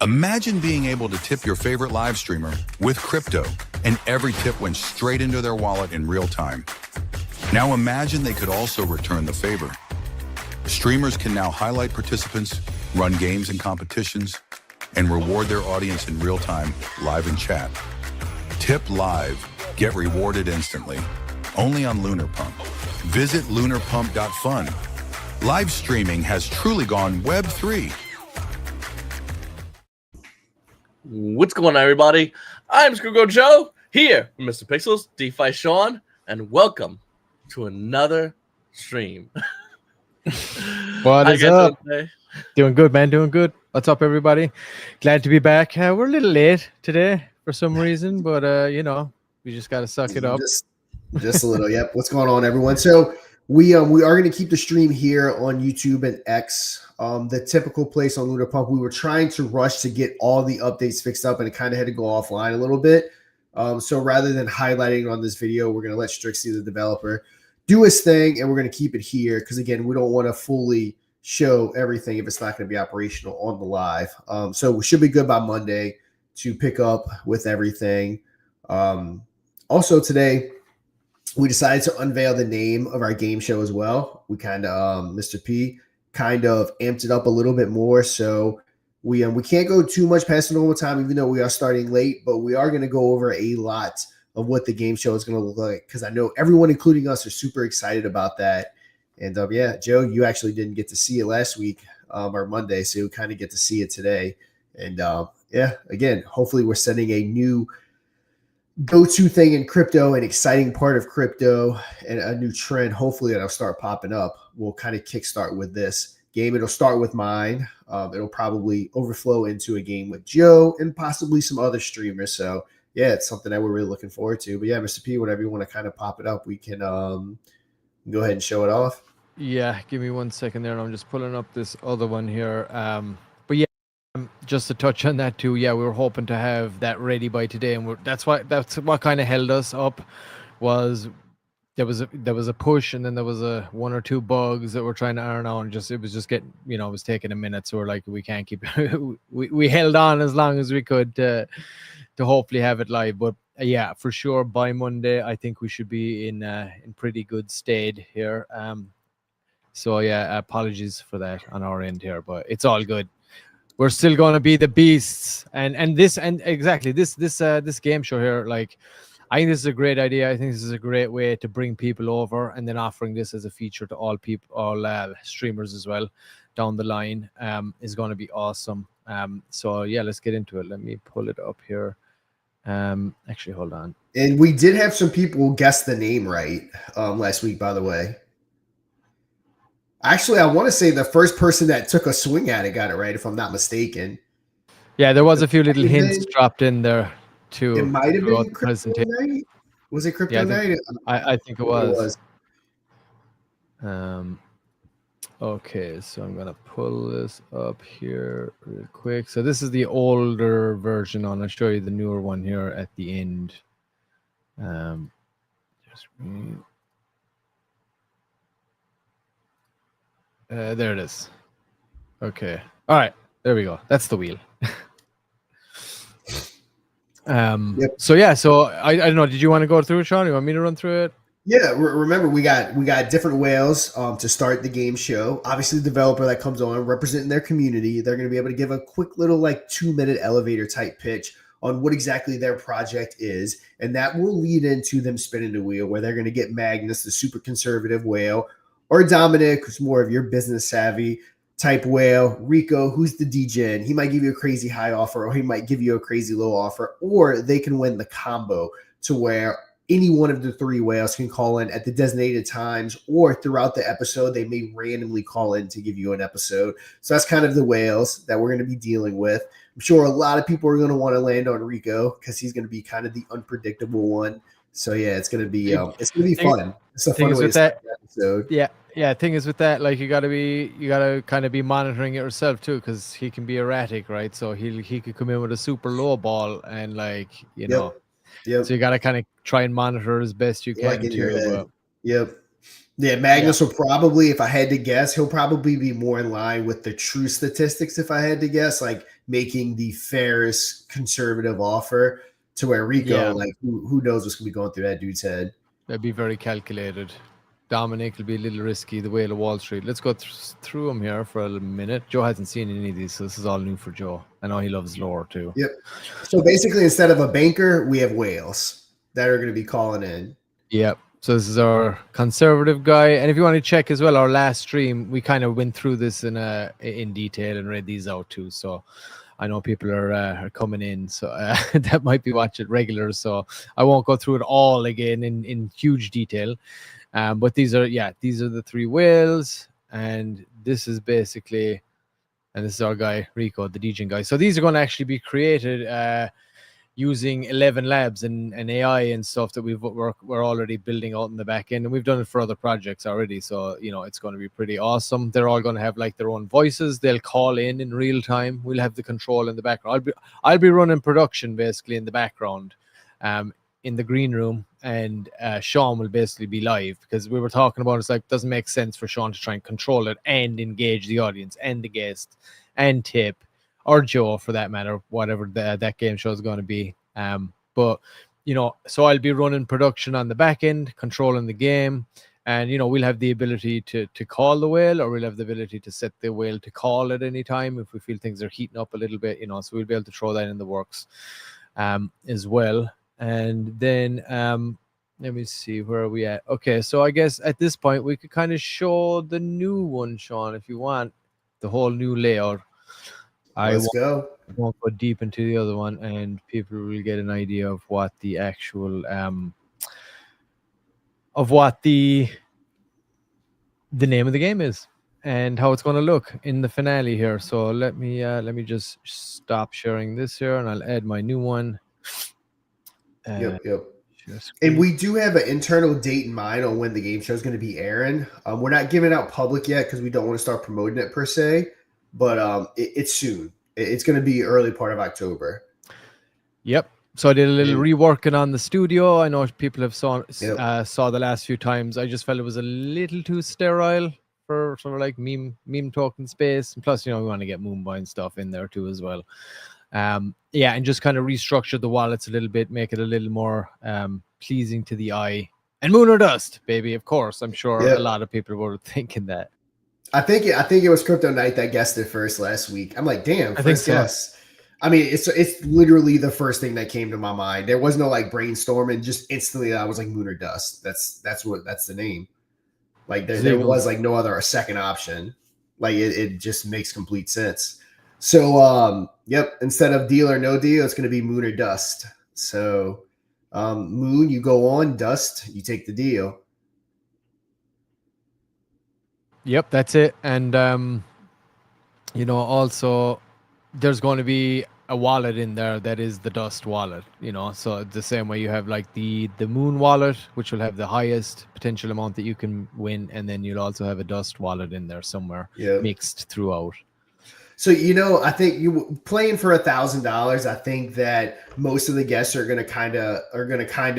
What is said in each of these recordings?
Imagine being able to tip your favorite live streamer with crypto, and every tip went straight into their wallet in real time. Now imagine they could also return the favor. Streamers can now highlight participants, run games and competitions, and reward their audience in real time, live in chat. Tip live, get rewarded instantly. Only on LunarPump. Visit LunarPump.fun. Live streaming has truly gone Web3. What's going on, everybody? I'm Screwgo Joe, here with Mr. Pixels, DeFi Sean, and welcome to another stream. What is up? Doing good, man. Doing good. What's up, everybody? Glad to be back. We're a little late today for some reason, but you know, we just got to suck it up. Just a little. Yep. What's going on, everyone? So we are going to keep the stream here on YouTube and X. The typical place on LunarPump. We were trying to rush to get all the updates fixed up, and it kind of had to go offline a little bit. So rather than highlighting on this video, we're going to let Strixie, the developer, do his thing, and we're going to keep it here because, again, we don't want to fully show everything if it's not going to be operational on the live. So we should be good by Monday to pick up with everything. Also today, we decided to unveil the name of our game show as well. We kind of, Mr. P kind of amped it up a little bit more. So we can't go too much past the normal time, even though we are starting late, but we are going to go over a lot of what the game show is going to look like, because I know everyone, including us, are super excited about that. And yeah, Joe, you actually didn't get to see it last week or Monday, so you kind of get to see it today. And yeah, again, hopefully we're setting a new go-to thing in crypto, an exciting part of crypto, and a new trend. Hopefully that'll start popping up. We'll kind of kickstart with this game. It'll start with mine. It'll probably overflow into a game with Joe and possibly some other streamers. So yeah, it's something that we're really looking forward to. But yeah, Mr. P, whenever you want to kind of pop it up, we can go ahead and show it off. Yeah, give me 1 second there. I'm just pulling up this other one here. But yeah, just to touch on that too. Yeah, we were hoping to have that ready by today, and that's what kind of held us up. Was there was a push, and then there was one or two bugs that we're trying to iron out, and it was just getting, you know, it was taking a minute. So we're like, we can't keep we held on as long as we could to hopefully have it live. But yeah, for sure by Monday I think we should be in pretty good state here. So yeah, apologies for that on our end here, but it's all good. We're still going to be the beasts, and exactly this game show here. Like, I think this is a great idea. I think this is a great way to bring people over, and then offering this as a feature to all people, all streamers as well down the line is going to be awesome. So yeah, let's get into it. Let me pull it up here. Actually, hold on. And we did have some people guess the name right last week, by the way. Actually, I want to say the first person that took a swing at it got it right, if I'm not mistaken. Yeah, there was a few little hints dropped in there too. It might have been Crypto Night. Was it Crypto Night? I think it was. Okay, so I'm gonna pull this up here real quick. So this is the older version. I'll show you the newer one here at the end. There it is. Okay. All right. There we go. That's the wheel. Yep. So yeah. So I don't know. Did you want to go through it, Sean? You want me to run through it? Yeah. Remember, we got different whales to start the game show. Obviously, the developer that comes on representing their community, they're going to be able to give a quick little 2-minute elevator type pitch on what exactly their project is, and that will lead into them spinning the wheel, where they're going to get Magnus, the super conservative whale, or Dominic, who's more of your business savvy type whale, Rico, who's the DJ, and he might give you a crazy high offer, or he might give you a crazy low offer, or they can win the combo to where any one of the three whales can call in at the designated times, or throughout the episode, they may randomly call in to give you an episode. So that's kind of the whales that we're going to be dealing with. I'm sure a lot of people are going to want to land on Rico because he's going to be kind of the unpredictable one. So yeah, it's gonna be fun. It's a fun way to start the episode. Yeah. Thing is with that, like you gotta kind of be monitoring it yourself too, because he can be erratic, right? So he could come in with a super low ball and you know. Yep. So you gotta kind of try and monitor as best you can too. Yep. Yeah, Magnus will probably, if I had to guess, he'll probably be more in line with the true statistics. If I had to guess, like making the fairest conservative offer to where Rico, Yeah. like who knows what's gonna be going through that dude's head. That'd be very calculated. Dominic will be a little risky. The Whale of Wall Street. Let's go through them here for a minute. Joe hasn't seen any of these, so this is all new for Joe. I know he loves lore too. Yep. So basically, instead of a banker, we have whales that are going to be calling in. Yep. So this is our conservative guy, and if you want to check as well, our last stream we kind of went through this in detail and read these out too. So I know people are coming in, so that might be watching regular. So I won't go through it all again in huge detail. But these are the three whales, and this is basically, and this is our guy Rico, the DJing guy. So these are going to actually be created using 11 labs and AI and stuff that we're already building out in the back end, and we've done it for other projects already. So it's going to be pretty awesome. They're all going to have like their own voices. They'll call in real time. We'll have the control in the background. I'll be running production basically in the background. In the green room, and Sean will basically be live, because we were talking about it's like doesn't make sense for Sean to try and control it and engage the audience and the guest and tip, or Joe for that matter, whatever that game show is going to be. But so I'll be running production on the back end, controlling the game, and we'll have the ability to call the whale, or we'll have the ability to set the whale to call at any time if we feel things are heating up a little bit. So we'll be able to throw that in the works as well. And then let me see, where are we at? Okay, so I guess at this point we could kind of show the new one, Sean, if you want the whole new layout. Let's go. I won't go deep into the other one, and people will get an idea of what the actual of what the name of the game is and how it's going to look in the finale here. So let me just stop sharing this here, and I'll add my new one. Yep. And we do have an internal date in mind on when the game show is going to be airing. We're not giving it out public yet because we don't want to start promoting it per se, but it's soon. It's going to be early part of October. Yep. So I did a little reworking on the studio. I know people have saw the last few times. I just felt it was a little too sterile for sort of like meme token space. And plus, we want to get Moonboy and stuff in there too as well. And just kind of restructure the wallets a little bit, make it a little more pleasing to the eye. And Moon or Dust, baby, of course. I'm sure a lot of people were thinking that. I think it was Crypto Night that guessed it first last week. I'm like, damn, first guess. So. I mean, it's literally the first thing that came to my mind. There was no like brainstorming. Just instantly, I was like Moon or Dust. That's the name. Like there was like no other second option. Like it just makes complete sense. So, instead of deal or no deal, it's going to be Moon or Dust. So, Moon, you go on. Dust, you take the deal. Yep, that's it. And, also there's going to be a wallet in there that is the Dust wallet, so the same way you have like the Moon wallet, which will have the highest potential amount that you can win. And then you'll also have a Dust wallet in there somewhere mixed throughout. So, I think you playing for $1,000. I think that most of the guests are going to kind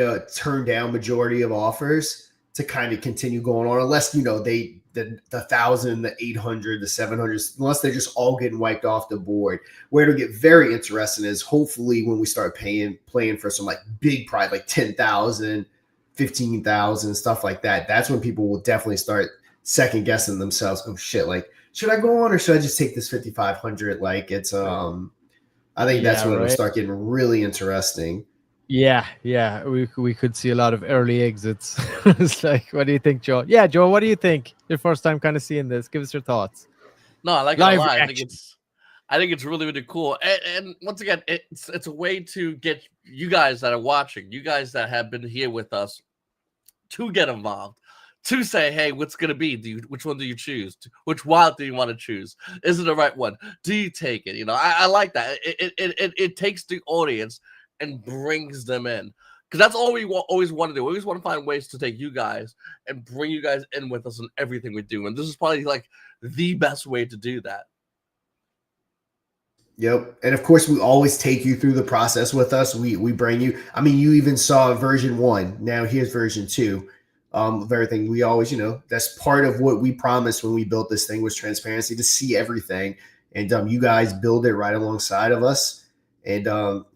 of turn down majority of offers to kind of continue going on, unless the 1,000, the 800, the 700, unless they're just all getting wiped off the board. Where it'll get very interesting is hopefully when we start playing for some like big prize, like 10,000, 15,000, stuff like that. That's when people will definitely start second guessing themselves. Oh shit! Like, should I go on or should I just take this 5,500? Like it's I think that's when it'll start getting really interesting. Yeah, we could see a lot of early exits. It's like, what do you think, Joe? Yeah, Joe, what do you think? Your first time kind of seeing this. Give us your thoughts. No, I like it a lot. I think it's really, really cool. And once again, it's a way to get you guys that are watching, you guys that have been here with us, to get involved, to say, hey, what's going to be? Which one do you choose? Which wallet do you want to choose? Is it the right one? Do you take it? I like that. It takes the audience and brings them in, because that's all we always want to do. We always want to find ways to take you guys and bring you guys in with us in everything we do, and this is probably like the best way to do that. Yep. And of course, we always take you through the process with us. We bring you. I mean, you even saw version 1. Now here's version 2 of everything. We always, that's part of what we promised when we built this thing, was transparency, to see everything. and you guys build it right alongside of us. And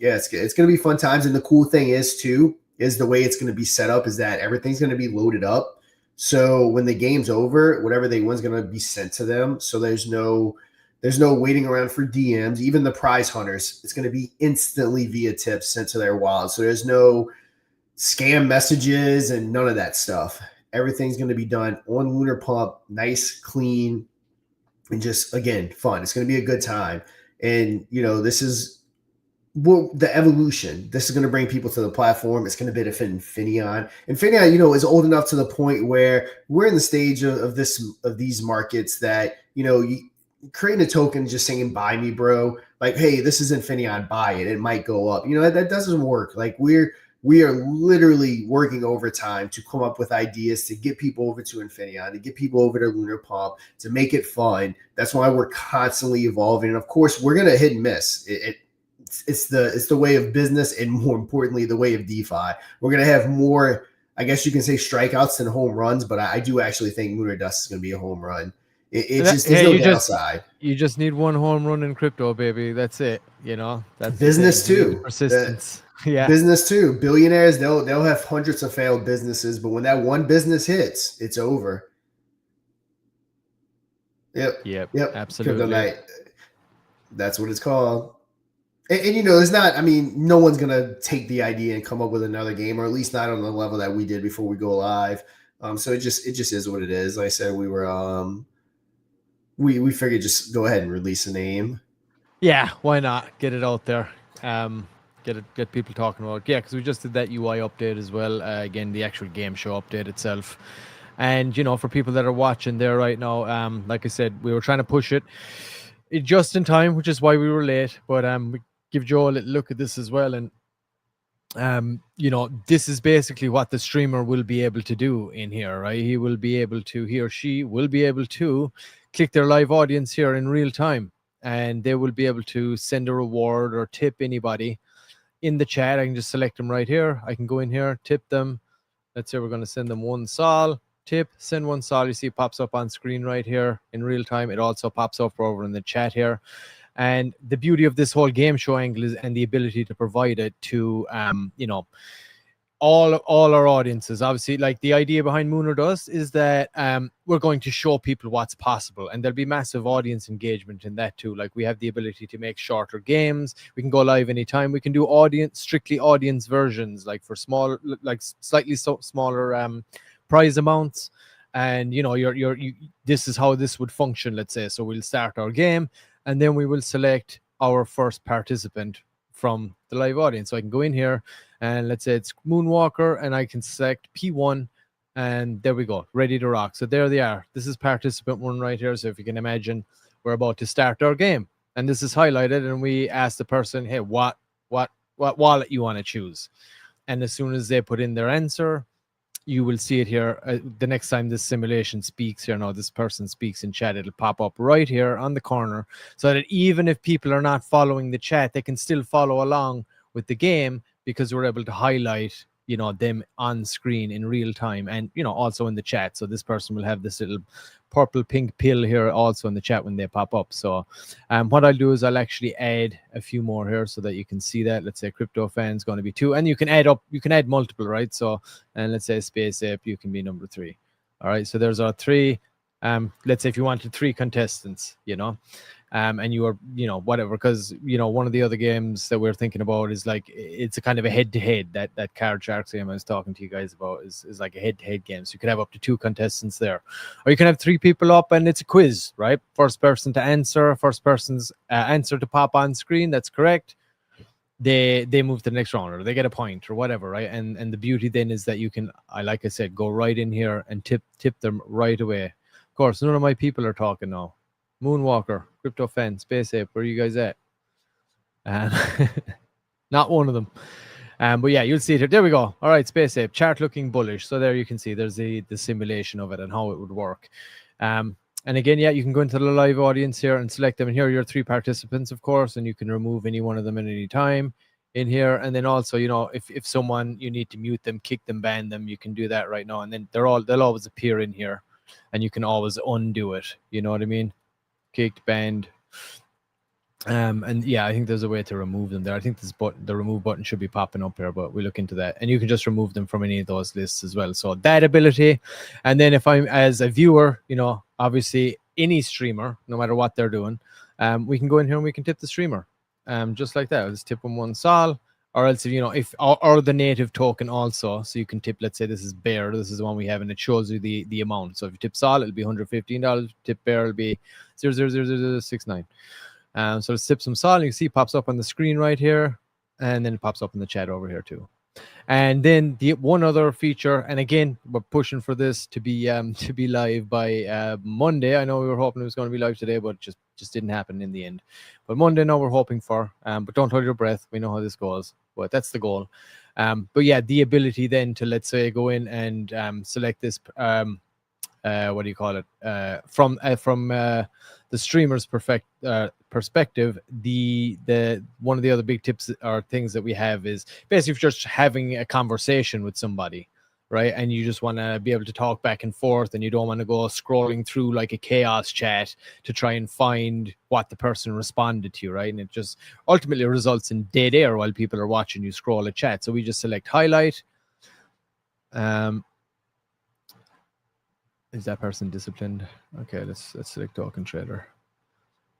yeah, it's going to be fun times. And the cool thing is too, is the way it's going to be set up is that everything's going to be loaded up. So when the game's over, whatever they win is going to be sent to them. So there's no waiting around for DMs. Even the prize hunters, it's going to be instantly via tips sent to their wallet. So there's no scam messages and none of that stuff. Everything's going to be done on Lunar Pump, nice, clean, and just, again, fun. It's going to be a good time. And, this is the evolution. This is going to bring people to the platform. It's going to benefit Infineon. Infineon, is old enough to the point where we're in the stage of these markets that, you creating a token just saying, buy me, bro. Like, hey, this is Infineon, buy it. It might go up. That doesn't work. Like, we are literally working overtime to come up with ideas to get people over to Infineon, to get people over to Lunar Pump, to make it fun. That's why we're constantly evolving. And of course, we're going to hit and miss. It's the way of business, and more importantly, the way of DeFi. We're going to have more, I guess you can say, strikeouts than home runs, but I do actually think Lunar Dust is going to be a home run. There's no downside. You just need one home run in crypto, baby. That's it. That's business too. Persistence. Yeah. Business too. Billionaires, they'll have hundreds of failed businesses, but when that one business hits, it's over. Yep. Absolutely. Kryptonite. That's what it's called. And it's not, no one's going to take the idea and come up with another game, or at least not on the level that we did before we go live. So it just is what it is. Like I said, we were, we figured just go ahead and release a name. Yeah, why not? Get it out there. Get people talking about it. Yeah, because we just did that UI update as well. Again, the actual game show update itself. And, for people that are watching there right now, like I said, we were trying to push it just in time, which is why we were late. But we give Joe a little look at this as well. And, this is basically what the streamer will be able to do in here, right? He or she will be able to click their live audience here in real time. And they will be able to send a reward or tip anybody in the chat. I can just select them right here. I can go in here, tip them. Let's say we're going to send them 1 sol, tip, send 1 sol. You see it pops up on screen right here in real time. It also pops up over in the chat here. And the beauty of this whole game show angle is, and the ability to provide it to, all our audiences. Obviously, like the idea behind Moon or Dust is that we're going to show people what's possible, and there'll be massive audience engagement in that too. Like, we have the ability to make shorter games. We can go live anytime. We can do strictly audience versions, like for small, like slightly smaller prize amounts. And this is how this would function. Let's say, so we'll start our game, and then we will select our first participant from the live audience. So I can go in here, and let's say it's Moonwalker, and I can select P1, and there we go, ready to rock. So there they are. This is participant 1 right here. So if you can imagine, we're about to start our game, and this is highlighted, and we ask the person, hey, what wallet you want to choose? And as soon as they put in their answer, you will see it here. The next time this simulation speaks here, now this person speaks in chat, it'll pop up right here on the corner, so that even if people are not following the chat, they can still follow along with the game, because we're able to highlight them on screen in real time, and also in the chat. So this person will have this little purple pink pill here also in the chat when they pop up. So what I'll do is I'll actually add a few more here so that you can see that. Let's say Crypto Fan's going to be 2, and you can add multiple, right? So, and let's say Space Ape, you can be number 3. All right, so there's our 3. Let's say if you wanted 3 contestants, and you are, whatever, because, one of the other games that we're thinking about is like, it's a kind of a head-to-head, that Card Sharks game I was talking to you guys about is like a head-to-head game. So you could have up to 2 contestants there, or you can have 3 people up, and it's a quiz, right? First person to answer, first person's answer to pop on screen, that's correct, they move to the next round, or they get a point, or whatever, right? And the beauty then is that you can, like I said, go right in here and tip them right away. Of course, none of my people are talking now. Moonwalker, Crypto Fan, Space Ape, where are you guys at? Not one of them. But yeah, you'll see it here. There we go. All right, Space Ape, chart looking bullish. So there you can see there's the simulation of it and how it would work. And again, yeah, you can go into the live audience here and select them. And here are your 3 participants, of course, and you can remove any one of them at any time in here. And then also, if someone, you need to mute them, kick them, ban them, you can do that right now. And then they'll always appear in here, and you can always undo it. You know what I mean? Kicked, banned, And yeah, I think there's a way to remove them there. I think this button, the remove button, should be popping up here, but we look into that. And you can just remove them from any of those lists as well. So that ability. And then if I'm as a viewer, obviously any streamer, no matter what they're doing, we can go in here and we can tip the streamer, just like that. I'll just tip them one sol, or else if or the native token also. So you can tip. Let's say this is Bear. This is the one we have, and it shows you the amount. So if you tip sol, it'll be $115. Tip Bear, it'll be 0.00069. So let's tip some sol. You can see it pops up on the screen right here, and then it pops up in the chat over here too. And then the one other feature, and again, we're pushing for this to be live by Monday. I know we were hoping it was going to be live today, but just didn't happen in the end. But Monday, now we're hoping for. But don't hold your breath. We know how this goes, but that's the goal. But yeah, the ability then to, let's say, go in and select this. What do you call it? From the streamer's perspective, the one of the other big tips or things that we have is basically if you're just having a conversation with somebody, right, and you just want to be able to talk back and forth, and you don't want to go scrolling through like a chaos chat to try and find what the person responded to, right? And it just ultimately results in dead air while people are watching you scroll a chat. So we just select highlight. Is that person disciplined? Okay, let's select token trader.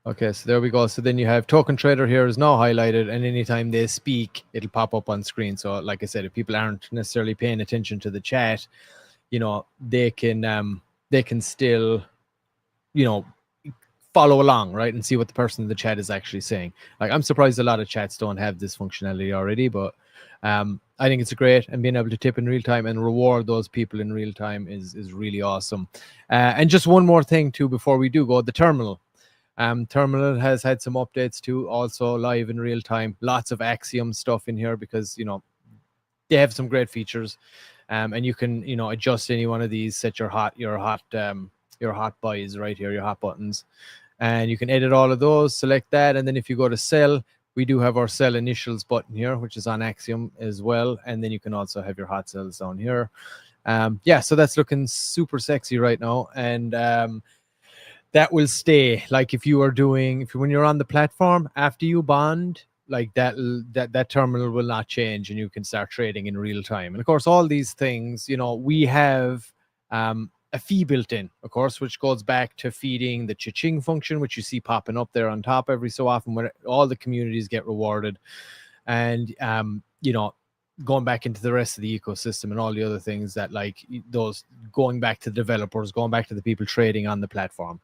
Okay, so there we go. So then you have token trader here is now highlighted, and anytime they speak, it'll pop up on screen. So like I said, if people aren't necessarily paying attention to the chat, they can still, follow along, right, and see what the person in the chat is actually saying. Like, I'm surprised a lot of chats don't have this functionality already, but I think it's great, and being able to tip in real time and reward those people in real time is really awesome. And just one more thing too before we do go, the terminal. Terminal has had some updates too, also live in real time. Lots of Axiom stuff in here because they have some great features, and you can adjust any one of these, set your hot buys right here, your hot buttons, and you can edit all of those. Select that, and then if you go to sell, we do have our sell initials button here, which is on Axiom as well. And then you can also have your hot sells down here. Yeah, so that's looking super sexy right now. And that will stay. Like when you're on the platform, after you bond, like that terminal will not change, and you can start trading in real time. And of course, all these things, we have a fee built in, of course, which goes back to feeding the cha-ching function, which you see popping up there on top every so often when all the communities get rewarded. And, going back into the rest of the ecosystem and all the other things that, like, those going back to the developers, going back to the people trading on the platform.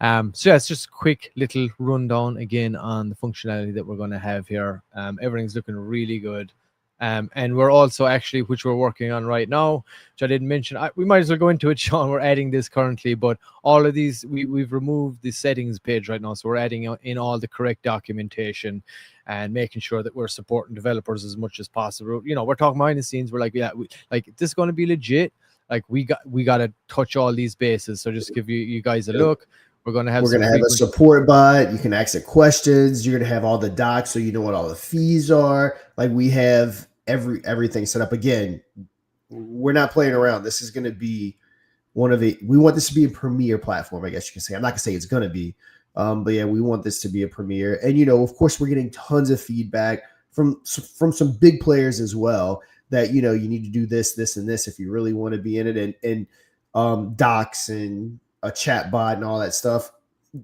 So yeah, it's just a quick little rundown again on the functionality that we're going to have here. Everything's looking really good. And we're also actually, which we're working on right now, which I didn't mention, we might as well go into it, Sean. We're adding this currently, but all of these, we've removed the settings page right now. So we're adding in all the correct documentation and making sure that we're supporting developers as much as possible. We're talking behind the scenes. We're like, yeah, like, this is going to be legit. Like, we got to touch all these bases. So just give you guys a look. We're going to have a support bot. You can ask it questions. You're going to have all the docs, so you know what all the fees are. Like, we have everything set up. Again, we're not playing around. This is going to be we want this to be a premier platform, I guess you can say. I'm not going to say it's going to be, but yeah, we want this to be a premier. And, of course, we're getting tons of feedback from some big players as well that, you need to do this, this, and this if you really want to be in it, and docs and a chat bot and all that stuff.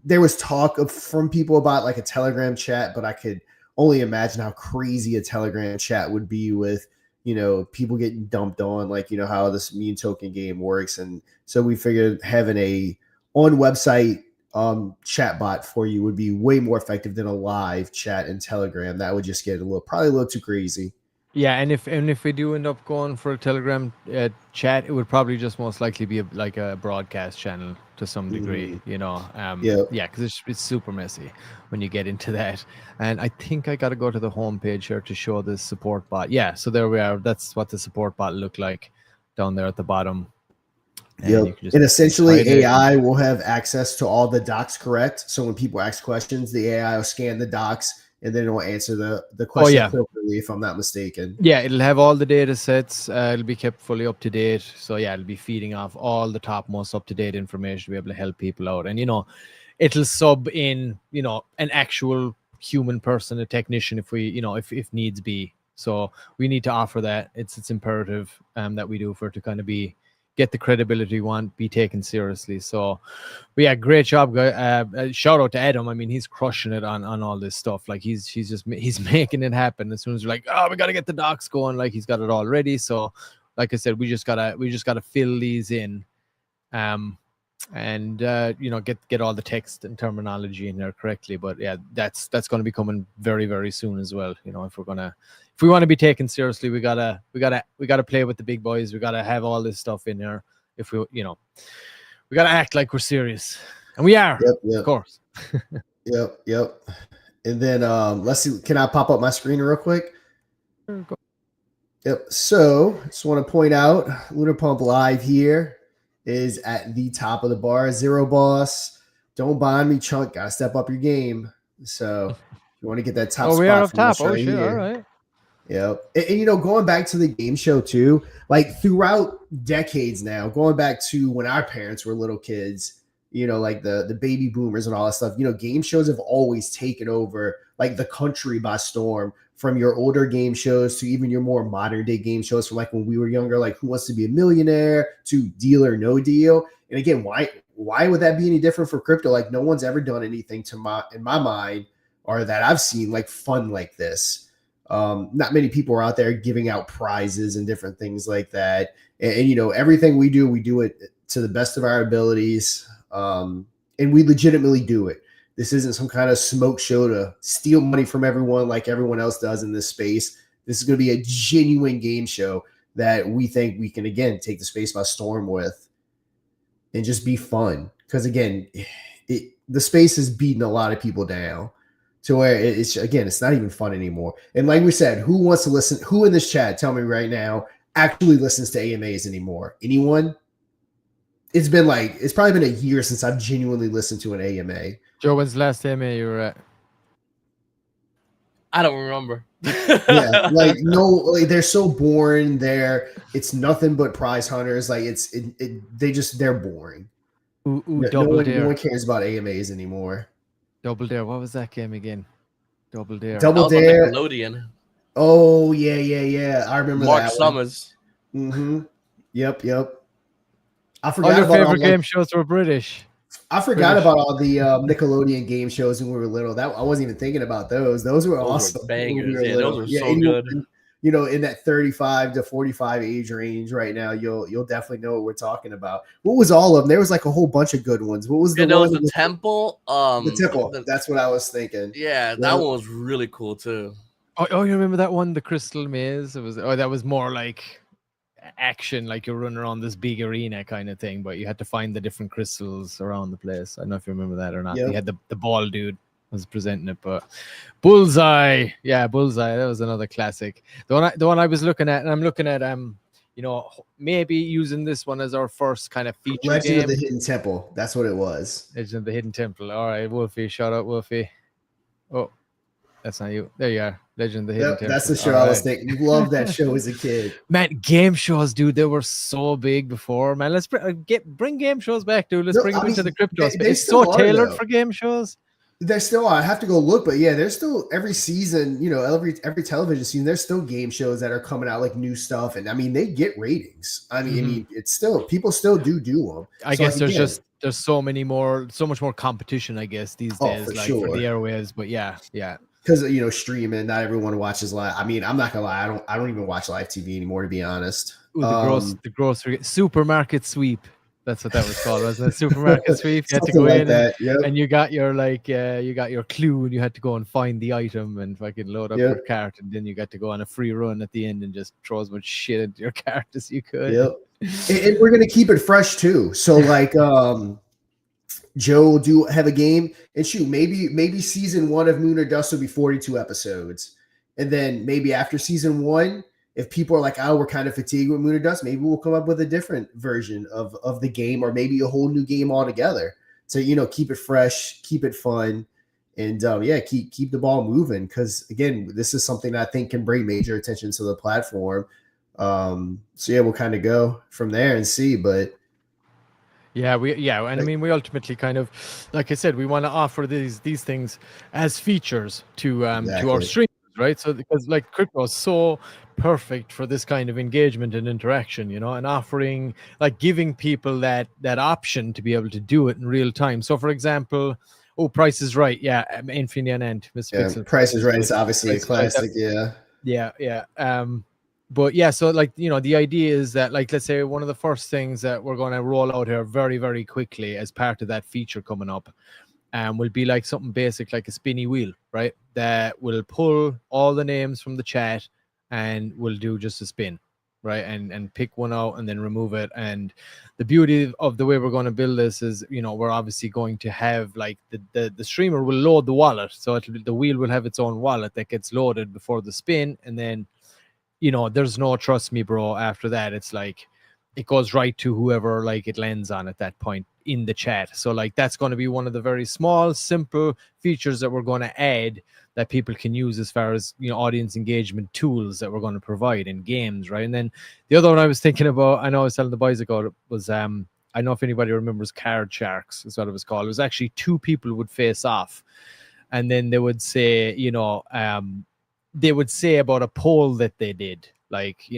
There was talk from people about like a Telegram chat, but I could only imagine how crazy a Telegram chat would be with, people getting dumped on, like, how this meme token game works. And so we figured having a on website chat bot for you would be way more effective than a live chat in Telegram. That would just get probably a little too crazy. Yeah, and if we do end up going for a Telegram chat, it would probably just most likely be like a broadcast channel to some degree, Yeah, because it's super messy when you get into that. And I think I got to go to the homepage here to show the support bot. Yeah, so there we are. That's what the support bot looked like down there at the bottom. And, and essentially, AI will have access to all the docs, correct? So when people ask questions, the AI will scan the docs, and then it will answer the question appropriately, if I'm not mistaken. Yeah, it'll have all the data sets. It'll be kept fully up to date. So yeah, it'll be feeding off all the top, most up-to-date information to be able to help people out. And, it'll sub in, an actual human person, a technician, if we, if needs be. So we need to offer that. It's imperative that we do for it to kind of get the credibility we want, be taken seriously. So, but yeah, great job, guy. Shout out to Adam. I mean, he's crushing it on all this stuff. Like he's making it happen. As soon as we're like, oh, we got to get the docs going, like he's got it all ready. So, like I said, we just gotta fill these in, and get all the text and terminology in there correctly. But yeah, that's going to be coming very, very soon as well. If we want to be taken seriously, we gotta play with the big boys. We gotta have all this stuff in there. If we gotta act like we're serious, and we are. Yep. Of course. Yep. And then let's see. Can I pop up my screen real quick? Yep. So just want to point out, Lunar Pump Live here is at the top of the bar. Zero Boss, don't bond me, Chunk. Gotta step up your game. So if you want to get that top spot, we are up top. Right shit! here. All right. Yep. And going back to the game show too, like throughout decades now, going back to when our parents were little kids, like the baby boomers and all that stuff, game shows have always taken over like the country by storm, from your older game shows to even your more modern day game shows, from like when we were younger, like Who Wants to Be a Millionaire to Deal or No Deal. And again, why would that be any different for crypto? Like no one's ever done anything in my mind, or that I've seen, like fun like this. Not many people are out there giving out prizes and different things like that. And everything we do it to the best of our abilities. And we legitimately do it. This isn't some kind of smoke show to steal money from everyone like everyone else does in this space. This is going to be a genuine game show that we think we can, again, take the space by storm with and just be fun. Because, again, the space is beating a lot of people down to where it's not even fun anymore. And like we said, who wants to listen? Who in this chat, tell me right now, actually listens to AMAs anymore? Anyone? It's probably been a year since I've genuinely listened to an AMA. Joe, when's the last AMA you were at? I don't remember. Yeah, they're so boring. It's nothing but prize hunters. Like they're boring. Double Dare. No one cares about AMAs anymore. Double Dare. What was that game again? Double Dare. Double Dare. Nickelodeon. Oh yeah. I remember Mark that. Summers. Mm-hmm. Yep. I forgot all your about favorite game shows were British. I forgot about all the Nickelodeon game shows when we were little. That I wasn't even thinking about those. Those were awesome. Were bangers. Those were so good. In that 35 to 45 age range right now, you'll definitely know what we're talking about. What was all of them? There was like a whole bunch of good ones. What was the one? There was the Temple. The Temple. That's what I was thinking. Yeah, that one was really cool too. Oh, you remember that one, the Crystal Maze? That was more like action, like you're running around this big arena kind of thing, but you had to find the different crystals around the place. I don't know if you remember that or not. Yep. You had the ball dude was presenting it, but Bullseye, that was another classic. The one I was looking at, and I'm looking at maybe using this one as our first kind of feature Legend game. of the Hidden Temple. That's what it was. Legend of the Hidden Temple. All right, Wolfie, shout out Wolfie. Oh, that's not you. There you are. Legend of the Hidden Temple. That's the show I was thinking. Love that show as a kid. Man, game shows, dude, they were so big before. Man, let's bring game shows back, dude. Let's bring them into the crypto space. It's so tailored for game shows. There still are. I have to go look, but yeah, there's still every season, every television season, there's still game shows that are coming out, like new stuff, and I mean they get ratings. I mean, it's still, people still do them. I guess there's so much more competition, I guess, these days, for the airwaves. But yeah. Because streaming, not everyone watches live. I mean, I'm not gonna lie, I don't even watch live TV anymore, to be honest. Ooh, the grocery supermarket sweep. That's what that was called, wasn't it? Supermarket sweep. You had to go in and you got your you got your clue, and you had to go and find the item and fucking load up your cart, and then you got to go on a free run at the end and just throw as much shit into your cart as you could. Yep. And we're gonna keep it fresh too. So like Joe will do have a game, and shoot, maybe season 1 of Moon or Dust will be 42 episodes, and then maybe after season 1, if people are like, oh, we're kind of fatigued with Moon or Dust, maybe we'll come up with a different version of the game, or maybe a whole new game altogether. So keep it fresh, keep it fun, and keep the ball moving. Because again, this is something that I think can bring major attention to the platform. We'll kind of go from there and see, but. Yeah, and I mean, we ultimately kind of, like I said, we want to offer these things as features to our streamers, right? So because like crypto is so perfect for this kind of engagement and interaction, and offering, like, giving people that option to be able to do it in real time. So, for example, Price is Right, yeah, Infinity and Ant, Mr. Pixel. Price is Right. It's obviously a classic, yeah. But yeah, so like, the idea is that, like, let's say one of the first things that we're going to roll out here very, very quickly as part of that feature coming up will be like something basic, like a spinny wheel, right? That will pull all the names from the chat and will do just a spin, right? And pick one out and then remove it. And the beauty of the way we're going to build this is, we're obviously going to have, like, the streamer will load the wallet. So the wheel will have its own wallet that gets loaded before the spin, and then there's no trust me, bro. After that, it's like it goes right to whoever, like, it lands on at that point in the chat. So, like, that's going to be one of the very small, simple features that we're going to add that people can use as far as, audience engagement tools that we're going to provide in games, right? And then the other one I was thinking about, I know I was telling the boys about it, was I don't know if anybody remembers Card Sharks, is what it was called. It was actually two people would face off, and then they would say, they would say about a poll that they did, like,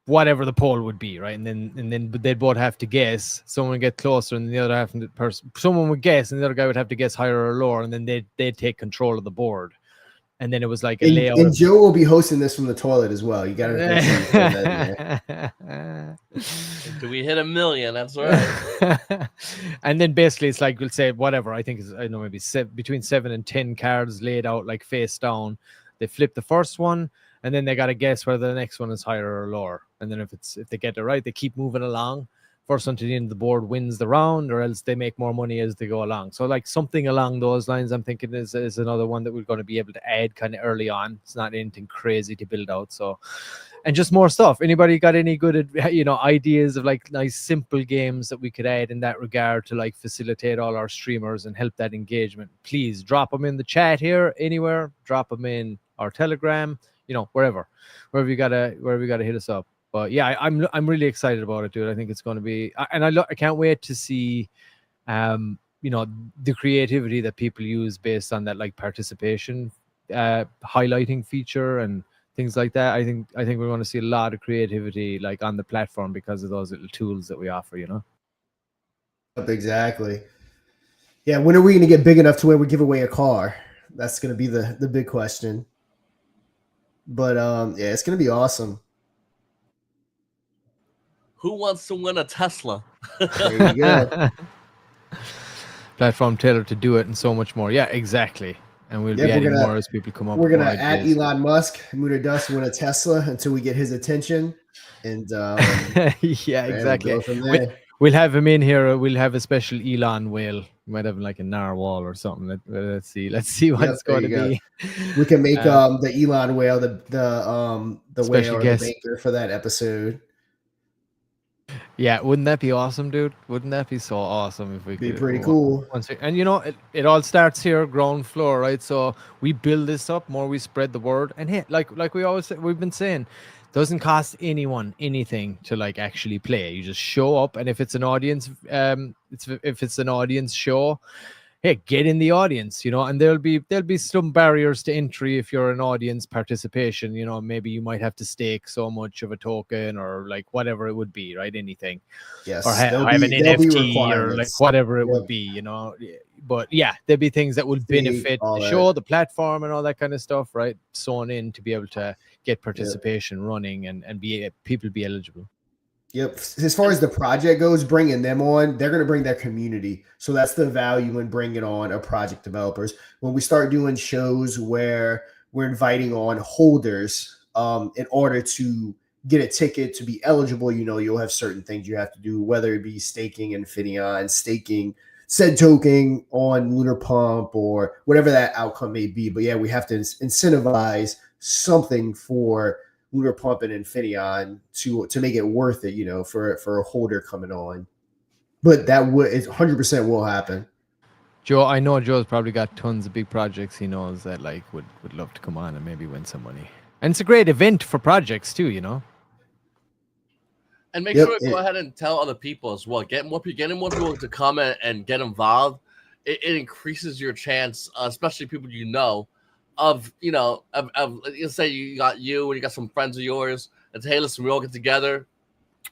whatever the poll would be, right? And then they'd both have to guess. Someone would get closer, and the other half of the person, someone would guess, and the other guy would have to guess higher or lower, and then they'd take control of the board. And then it was like a layout. And Joe will be hosting this from the toilet as well. You got to. Do we hit 1 million? That's right. And then basically it's like, we'll say whatever. I think it's, I don't know, maybe between 7 and 10 cards laid out, like, face down. They flip the first one, and then they got to guess whether the next one is higher or lower. And then if they get it right, they keep moving along. First one to the end of the board wins the round, or else they make more money as they go along. So, like, something along those lines, I'm thinking is another one that we're going to be able to add kind of early on. It's not anything crazy to build out. So, and just more stuff. Anybody got any good, ideas of, like, nice simple games that we could add in that regard to, like, facilitate all our streamers and help that engagement? Please drop them in the chat here, anywhere. Drop them in our Telegram, wherever you gotta hit us up. But yeah, I'm really excited about it, dude. I think it's going to be, and I can't wait to see, the creativity that people use based on that, like, participation, highlighting feature and things like that. I think we're going to see a lot of creativity, like, on the platform because of those little tools that we offer. Exactly. Yeah. When are we going to get big enough to where we give away a car? That's going to be the big question. But yeah, it's going to be awesome. Who wants to win a Tesla? There you go. Platform tailored to do it and so much more. Yeah, exactly. And we'll be adding more as people come up. We're gonna add Elon Musk, Moon or Dust, win a Tesla until we get his attention. And yeah, exactly. We'll have him in here. We'll have a special Elon whale. We might have, like, a narwhal or something. Let's see what it's going to be. We can make the Elon whale the whale or the banker for that episode. Yeah, wouldn't that be awesome, dude? Wouldn't that be so awesome if we could? Be pretty cool. And it all starts here, ground floor, right? So we build this up, more we spread the word, and hey, like we've been saying, doesn't cost anyone anything to, like, actually play. You just show up, and if it's an audience, if it's an audience show, hey, get in the audience, and there'll be some barriers to entry if you're an audience participation. Maybe you might have to stake so much of a token, or, like, whatever it would be, right? Anything. Yes. Or have an NFT, or, like, whatever it would be, But yeah, there'll be things that will benefit the show, the platform, and all that kind of stuff, right? Sewn in to be able to get participation running and people be eligible. Yep. As far as the project goes, bringing them on, they're going to bring their community. So that's the value in bringing on a project developers. When we start doing shows where we're inviting on holders, in order to get a ticket to be eligible, you'll have certain things you have to do, whether it be staking Infineon, staking said token on Lunar Pump, or whatever that outcome may be. But yeah, we have to incentivize something for Lunar Pump and Infineon to make it worth it, for a holder coming on. But that it's 100% will happen. Joe, I know Joe's probably got tons of big projects he knows that, like, would love to come on and maybe win some money. And it's a great event for projects too, And make sure to go ahead and tell other people as well. Getting more people to comment and get involved. It increases your chance, especially people you know, of let's say you got you and you got some friends of yours, and say, hey, listen, we all get together,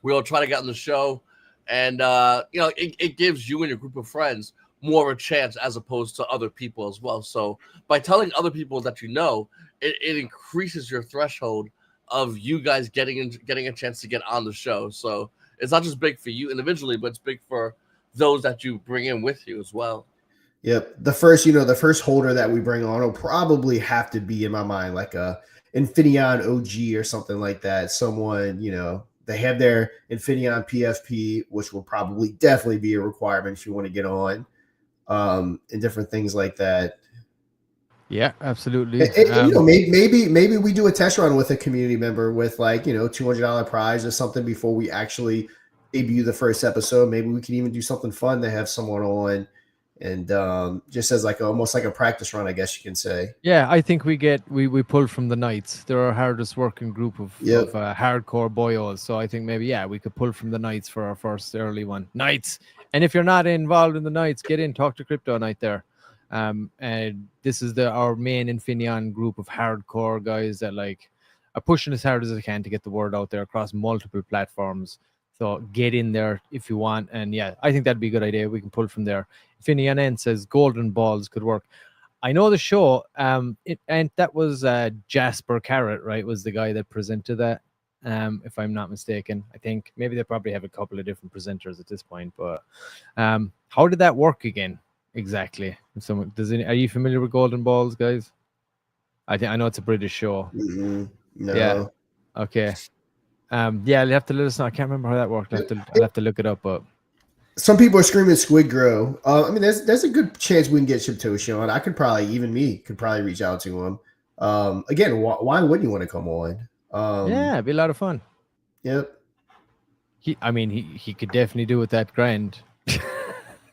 we all try to get on the show, and it gives you and your group of friends more of a chance as opposed to other people as well. So by telling other people that you know, it increases your threshold of you guys getting a chance to get on the show. So it's not just big for you individually, but it's big for those that you bring in with you as well. Yep. The first holder that we bring on will probably have to be, in my mind, like a Infineon OG or something like that. Someone, they have their Infineon PFP, which will probably definitely be a requirement if you want to get on, and different things like that. Yeah, absolutely. Maybe we do a test run with a community member with like, $200 prize or something before we actually debut the first episode. Maybe we can even do something fun to have someone on, and just as like almost like a practice run, I guess you can say. Yeah, I think we pull from the Knights. They're our hardest working group of hardcore boyos. So I think maybe we could pull from the Knights for our first early one. Knights. And if you're not involved in the Knights, get in, talk to Crypto Knight there. And this is our main Infineon group of hardcore guys that are pushing as hard as they can to get the word out there across multiple platforms. So get in there if you want. And I think that'd be a good idea. We can pull from there. Infineon N says golden balls could work. I know the show, and that was Jasper Carrot, right? Was the guy that presented that, if I'm not mistaken. I think maybe they probably have a couple of different presenters at this point. But how did that work again? Exactly. Are you familiar with Golden Balls, guys? I know it's a British show. Mm-hmm. No. Yeah. Okay. You'll have to let us know. I can't remember how that worked. I'll have to look it up. But some people are screaming Squid Grow. There's a good chance we can get Shibtoshi on. I could probably reach out to him. Again, why wouldn't you want to come on? It'd be a lot of fun. Yep. He could definitely do with that grind.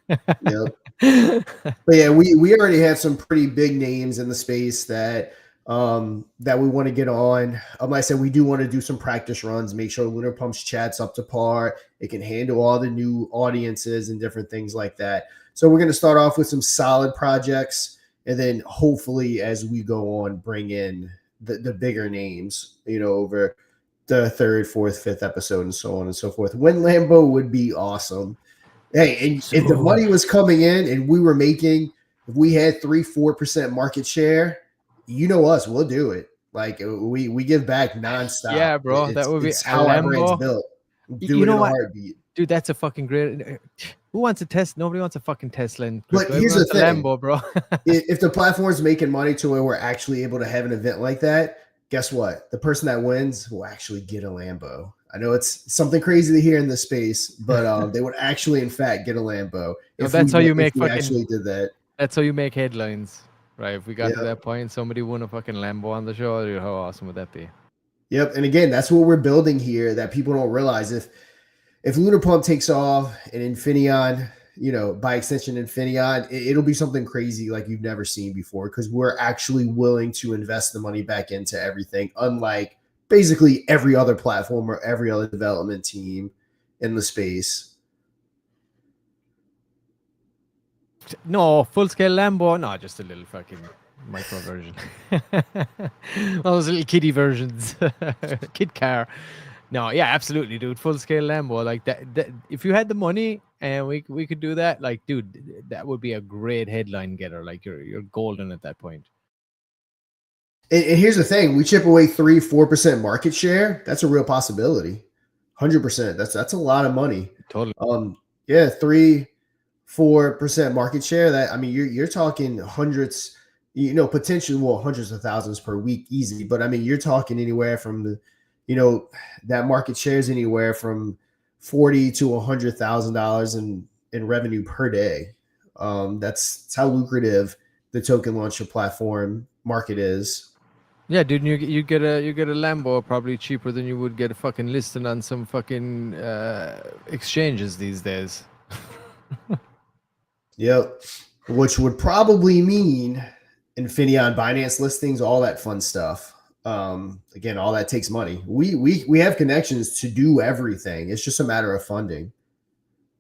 Yep. But yeah, we already have some pretty big names in the space that we want to get on. Like I said, we do want to do some practice runs, make sure LunarPump's chat's up to par. It can handle all the new audiences and different things like that. So we're going to start off with some solid projects, and then hopefully as we go on, bring in the bigger names, over the third, fourth, fifth episode, and so on and so forth. Win Lambo would be awesome. Hey, and if the money was coming in and we were making, if we had 3-4% market share, us, we'll do it. Like we give back nonstop. Yeah, bro, that would be how our brand's built. Do it in a heartbeat, dude. That's a fucking great. Who wants a Tesla? Nobody wants a fucking Tesla. But here's the thing, Lambo, bro. If the platform's making money to where we're actually able to have an event like that, guess what? The person that wins will actually get a Lambo. I know it's something crazy to hear in this space, but they would actually, in fact, get a Lambo. That's how you make fucking. Actually did that. That's how you make headlines, right? If we got to that point, somebody won a fucking Lambo on the show. How awesome would that be? Yep. And again, that's what we're building here that people don't realize. If LunarPump takes off and Infineon, by extension Infineon, it'll be something crazy like you've never seen before, because we're actually willing to invest the money back into everything, unlike basically every other platform or every other development team in the space. No, full scale Lambo. No, just a little fucking micro version. All those little kiddie versions. Kid car. No, yeah, absolutely, dude. Full scale Lambo. Like that if you had the money and we could do that, like, dude, that would be a great headline getter. Like you're golden at that point. And here's the thing: we chip away 3-4% market share. That's a real possibility. 100%. That's a lot of money. Totally. 3-4% market share. That you're talking hundreds, potentially hundreds of thousands per week, easy. But you're talking anywhere from that market share is anywhere from $40,000 to $100,000 in revenue per day. That's how lucrative the token launcher platform market is. Yeah, dude, you get a Lambo probably cheaper than you would get a fucking listing on some fucking exchanges these days. Yep, which would probably mean Infineon Binance listings, all that fun stuff. Again, all that takes money. We have connections to do everything. It's just a matter of funding.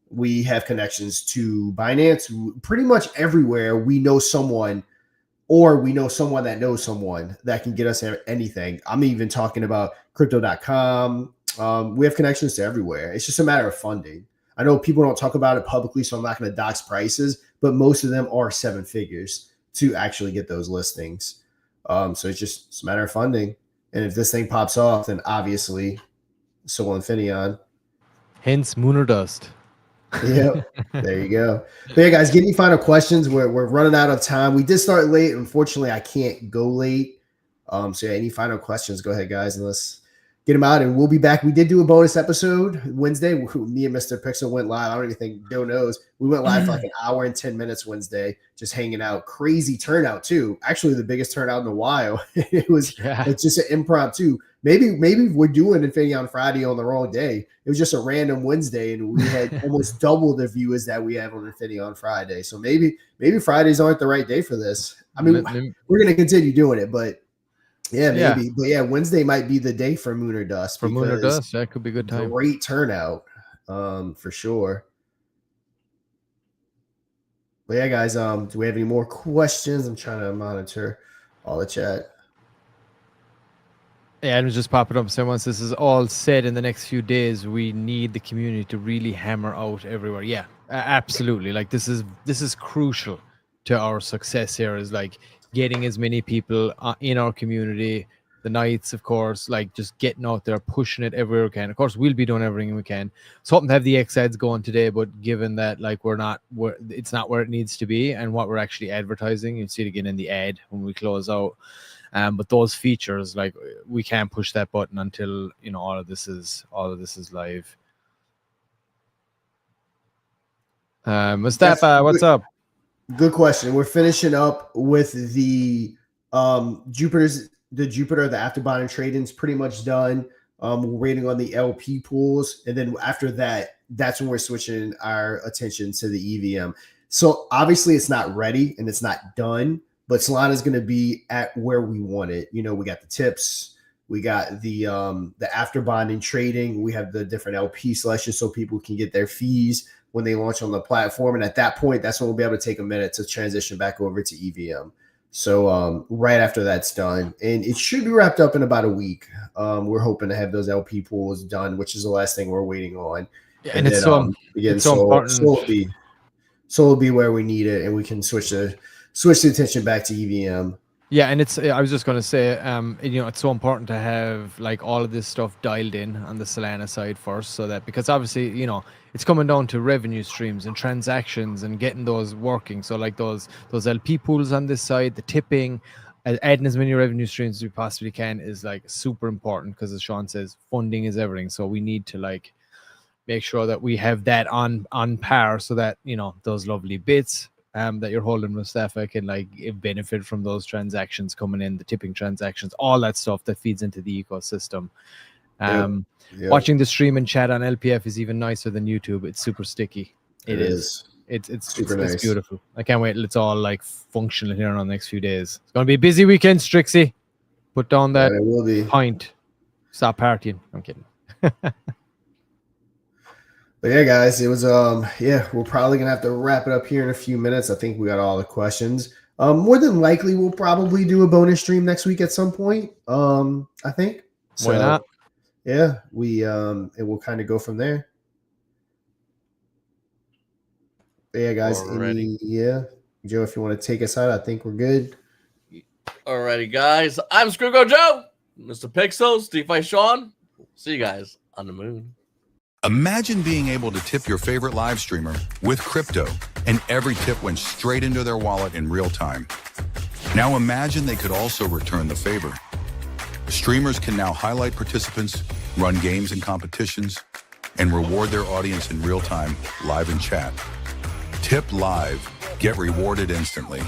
We have connections to Binance, pretty much everywhere. We know someone, or we know someone that knows someone that can get us anything. I'm even talking about crypto.com. We have connections to everywhere. It's just a matter of funding. I know people don't talk about it publicly, so I'm not going to dox prices, but most of them are 7 figures to actually get those listings. So it's a matter of funding. And if this thing pops off, then obviously so will Infineon. Hence Mooner Dust. Yep. There you go. But yeah, guys, get any final questions? We're running out of time. We did start late. Unfortunately, I can't go late. So yeah, any final questions? Go ahead, guys, and let's get them out. And we'll be back. We did do a bonus episode Wednesday. Me and Mr. Pixel went live. I don't even think Joe knows. We went live for like an hour and 10 minutes Wednesday, just hanging out. Crazy turnout too. Actually, the biggest turnout in a while. It's just an impromptu. Maybe we're doing Infinity on Friday on the wrong day. It was just a random Wednesday, and we had almost double the viewers that we have on Infinity on Friday. So maybe Fridays aren't the right day for this. I mean, we're gonna continue doing it, but yeah, maybe. Yeah. But yeah, Wednesday might be the day for Mooner Dust. For Mooner Dust, that could be a good time. Great turnout, for sure. But yeah, guys, do we have any more questions? I'm trying to monitor all the chat. Yeah, Adam's just popping up. So once this is all said in the next few days, we need the community to really hammer out everywhere. Yeah, absolutely. Like this is crucial to our success here, is like getting as many people in our community, the Knights, of course, like just getting out there, pushing it everywhere we can. Of course, we'll be doing everything we can. So hoping to have the X ads going today, but given that like it's not where it needs to be, and what we're actually advertising, you'll see it again in the ad when we close out. But those features, like we can't push that button until all of this is live. Mustafa, what's up? Good question. We're finishing up with the Jupiter, the afterbond and trade-in's pretty much done. We're waiting on the LP pools, and then after that, that's when we're switching our attention to the EVM. So obviously, it's not ready and it's not done. But Solana is going to be at where we want it. We got the tips, we got the after bonding trading, we have the different LP selections so people can get their fees when they launch on the platform. And at that point, that's when we'll be able to take a minute to transition back over to EVM. So right after that's done, and it should be wrapped up in about a week. We're hoping to have those LP pools done, which is the last thing we're waiting on. Yeah, and it's so important. So it'll be where we need it, and we can switch the attention back to EVM. Yeah, and I was just going to say, it's so important to have like all of this stuff dialed in on the Solana side first, so that, because obviously, it's coming down to revenue streams and transactions and getting those working. So like those LP pools on this side, the tipping, adding as many revenue streams as we possibly can is like super important, because as Sean says, funding is everything. So we need to like make sure that we have that on par, so that, those lovely bits that you're holding, Mustafa, can like benefit from those transactions coming in, the tipping transactions, all that stuff that feeds into the ecosystem. Watching the stream and chat on LPF is even nicer than YouTube. It's super sticky. It is. It's super nice. It's beautiful. I can't wait till it's all like functional here in the next few days. It's gonna be a busy weekend, Strixie. Put down that pint. Stop partying. I'm kidding. But yeah, guys, it was we're probably gonna have to wrap it up here in a few minutes. I think we got all the questions. More than likely, we'll probably do a bonus stream next week at some point. I think. So, why not? Yeah, it will kind of go from there. But yeah, guys. Joe, if you want to take us out, I think we're good. Alrighty, guys. I'm Screwgo Joe, Mr. Pixels, DeFi Sean. See you guys on the moon. Imagine being able to tip your favorite live streamer with crypto, and every tip went straight into their wallet in real time. Now imagine they could also return the favor. Streamers can now highlight participants, run games and competitions, and reward their audience in real time, live in chat. Tip live, get rewarded instantly.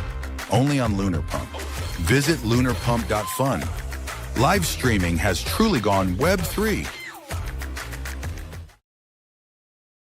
Only on LunarPump. Visit LunarPump.fun. Live streaming has truly gone Web3.